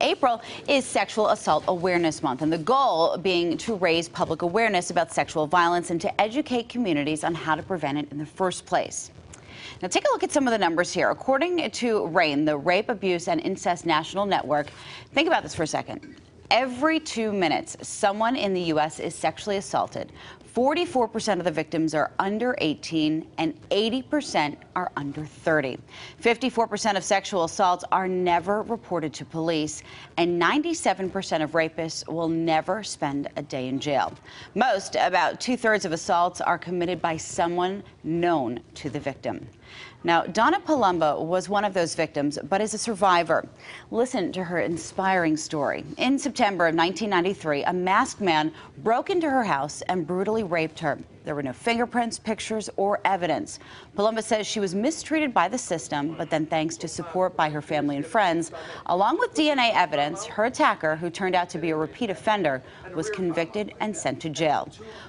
April is Sexual Assault Awareness Month, and the goal being to raise public awareness about sexual violence and to educate communities on how to prevent it in the first place. Now, take a look at some of the numbers here. According to RAINN, the Rape, Abuse, and Incest National Network, think about this for a second. Every 2 minutes, someone in the U.S. is sexually assaulted. 44% of the victims are under 18 and 80% are under 30. 54% of sexual assaults are never reported to police, and 97% of rapists will never spend a day in jail. Most, about 2/3 of assaults, are committed by someone known to the victim. Now, Donna Palomba was one of those victims, but is a survivor. Listen to her inspiring story. In September of 1993, a masked man broke into her house and brutally raped her. There were no fingerprints, pictures, or evidence. Palomba says she was mistreated by the system, but then thanks to support by her family and friends, along with DNA evidence, her attacker, who turned out to be a repeat offender, was convicted and sent to jail.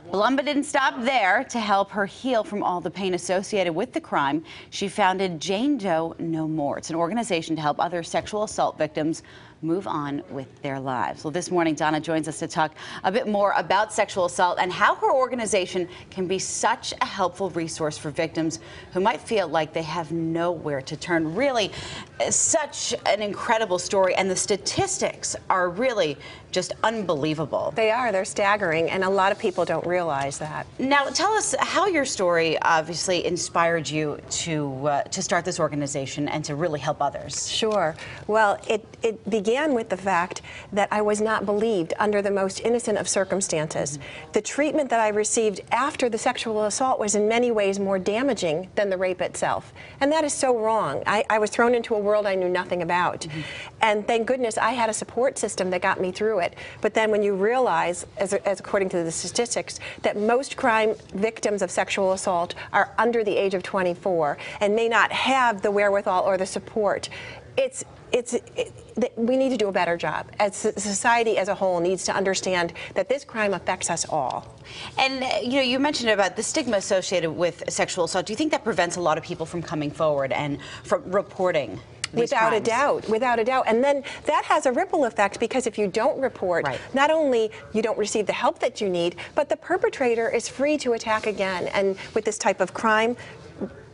Palomba didn't stop there. To help her heal from all the pain associated with the crime, she founded Jane Doe No More. It's an organization to help other sexual assault victims move on with their lives. Well, this morning, Donna joins us to talk a bit more about sexual assault and how her organization can be such a helpful resource for victims who might feel like they have nowhere to turn. Really, such an incredible story, and the statistics are really just unbelievable. They are. They're staggering, and a lot of people don't realize that. Now, tell us how your story obviously inspired you to start this organization and to really help others. Sure. Well, it began with the fact that I was not believed under the most innocent of circumstances. The treatment that I received after the sexual assault was in many ways more damaging than the rape itself. And that is so wrong. I was thrown into a world I knew nothing about. And thank goodness I had a support system that got me through it. But then when you realize, as according to the statistics, that most crime victims of sexual assault are under the age of 24 and may not have the wherewithal or the support, we need to do a better job. As society as a whole needs to understand that this crime affects us all. And you mentioned about the stigma associated with sexual assault. Do you think that prevents a lot of people from coming forward and from reporting? Without a doubt, without a doubt. And then that has a ripple effect, because if you don't report, not only you don't receive the help that you need, but the perpetrator is free to attack again. And with this type of crime,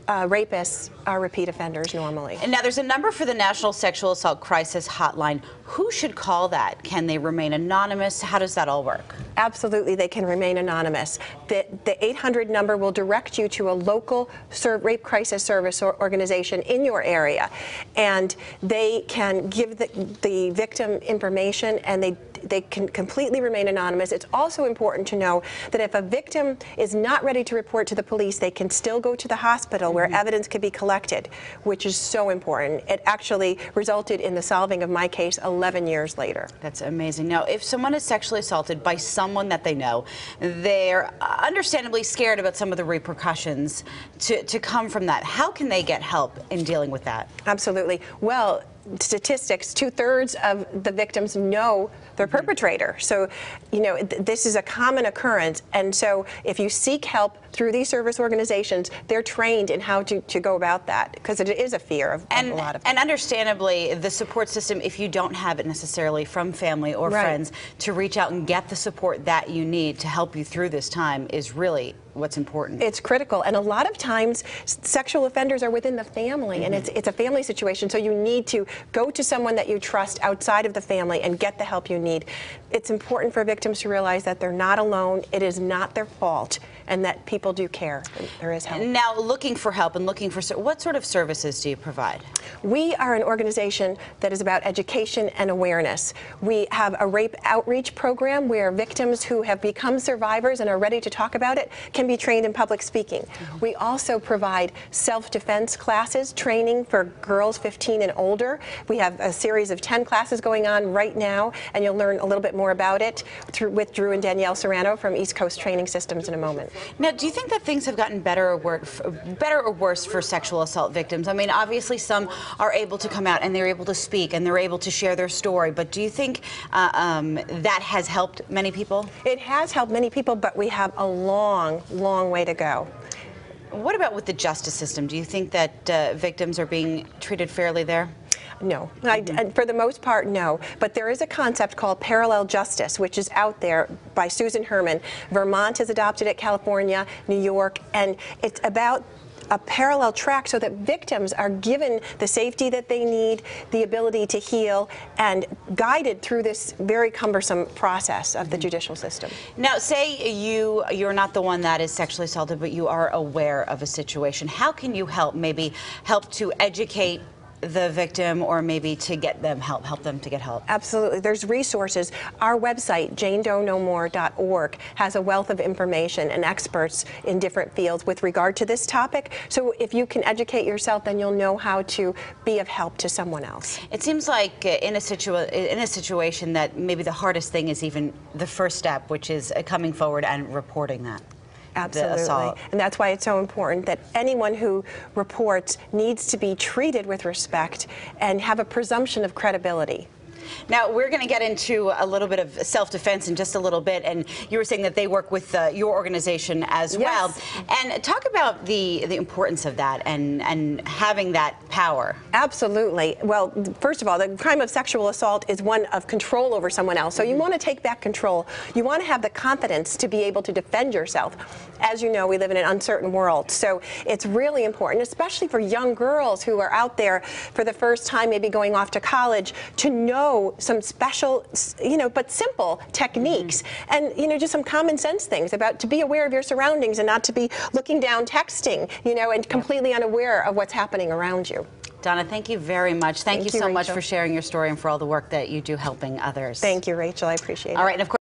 rapists are repeat offenders normally. And now there's a number for the National Sexual Assault Crisis Hotline. Who should call that? Can they remain anonymous? How does that all work? Absolutely, they can remain anonymous. The 800 number will direct you to a local rape crisis service or organization in your area, and they can give the victim information, and they can completely remain anonymous. It's also important to know that if a victim is not ready to report to the police, they can still go to the hospital where evidence can be collected, which is so important. It actually resulted in the solving of my case 11 years later. That's amazing. Now, if someone is sexually assaulted by someone that they know, they're understandably scared about some of the repercussions to come from that. How can they get help in dealing with that? Absolutely. Well, statistics, 2/3 of the victims know their perpetrator. So, this is a common occurrence. And so if you seek help through these service organizations, they're trained in how to go about that, because it is a fear of a lot of people. And understandably, the support system, if you don't have it necessarily from family or friends, to reach out and get the support that you need to help you through this time is really what's important. It's critical, and a lot of times sexual offenders are within the family, and it's a family situation, so you need to go to someone that you trust outside of the family and get the help you need. It's important for victims to realize that they're not alone, it is not their fault, and that people do care. There is help. Now, looking for help and looking for what sort of services do you provide? We are an organization that is about education and awareness. We have a rape outreach program where victims who have become survivors and are ready to talk about it can be trained in public speaking. We also provide self-defense classes, training for girls 15 and older. We have a series of 10 classes going on right now, and you'll learn a little bit more about it with Drew and Danielle Serrano from East Coast Training Systems in a moment. Now, do you think that things have gotten better or worse for sexual assault victims? I mean, obviously some are able to come out and they're able to speak and they're able to share their story, but do you think that has helped many people? It has helped many people, but we have a long, long way to go. What about with the justice system? Do you think that victims are being treated fairly there? No. For the most part, no. But there is a concept called parallel justice, which is out there by Susan Herman. Vermont has adopted it, California, New York, and it's about a parallel track so that victims are given the safety that they need, the ability to heal, and guided through this very cumbersome process of the judicial system. Now, say you're not the one that is sexually assaulted, but you are aware of a situation. How can you help? Maybe help to educate the victim, or maybe to get them help them to get help? Absolutely. There's resources. Our website, janedoenomore.org, has a wealth of information and experts in different fields with regard to this topic. So if you can educate yourself, then you'll know how to be of help to someone else. It seems like in a situation that maybe the hardest thing is even the first step, which is coming forward and reporting that. Absolutely. And that's why it's so important that anyone who reports needs to be treated with respect and have a presumption of credibility. Now, we're going to get into a little bit of self-defense in just a little bit, and you were saying that they work with your organization as well. And talk about the importance of that and having that power. Absolutely. Well, first of all, the crime of sexual assault is one of control over someone else. So you want to take back control. You want to have the confidence to be able to defend yourself. As you know, we live in an uncertain world. So it's really important, especially for young girls who are out there for the first time, maybe going off to college, to know some special, but simple techniques, and just some common sense things about to be aware of your surroundings and not to be looking down texting, and completely unaware of what's happening around you. Donna, thank you very much. Thank you so Rachel. much for sharing your story and for all the work that you do helping others. Thank you, Rachel. I appreciate it. All right, and of course.